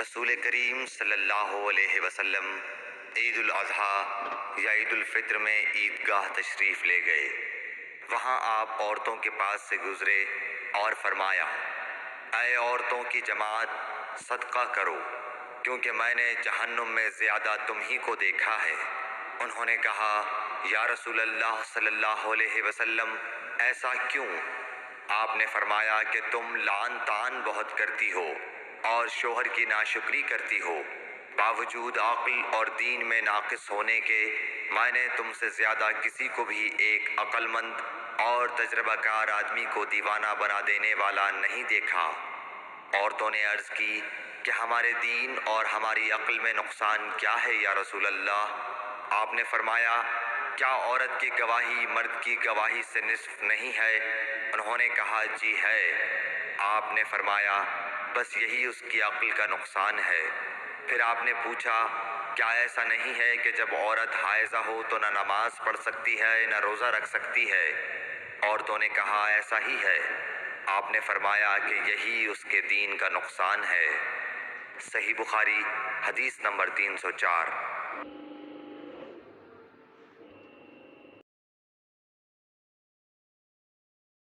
رسول کریم صلی اللہ علیہ وسلم عید الاضحیٰ یا عید الفطر میں عیدگاہ تشریف لے گئے۔ وہاں آپ عورتوں کے پاس سے گزرے اور فرمایا، اے عورتوں کی جماعت، صدقہ کرو، کیونکہ میں نے جہنم میں زیادہ تم ہی کو دیکھا ہے۔ انہوں نے کہا، یا رسول اللہ صلی اللہ علیہ وسلم، ایسا کیوں؟ آپ نے فرمایا کہ تم لعن طعن بہت کرتی ہو اور شوہر کی ناشکری کرتی ہو۔ باوجود عقل اور دین میں ناقص ہونے کے میں نے تم سے زیادہ کسی کو بھی ایک عقل مند اور تجربہ کار آدمی کو دیوانہ بنا دینے والا نہیں دیکھا۔ عورتوں نے عرض کی کہ ہمارے دین اور ہماری عقل میں نقصان کیا ہے یا رسول اللہ؟ آپ نے فرمایا، کیا عورت کی گواہی مرد کی گواہی سے نصف نہیں ہے؟ انہوں نے کہا، جی ہے۔ آپ نے فرمایا، بس یہی اس کی عقل کا نقصان ہے۔ پھر آپ نے پوچھا، کیا ایسا نہیں ہے کہ جب عورت حائضہ ہو تو نہ نماز پڑھ سکتی ہے نہ روزہ رکھ سکتی ہے؟ عورتوں نے کہا، ایسا ہی ہے۔ آپ نے فرمایا کہ یہی اس کے دین کا نقصان ہے۔ صحیح بخاری حدیث نمبر 304۔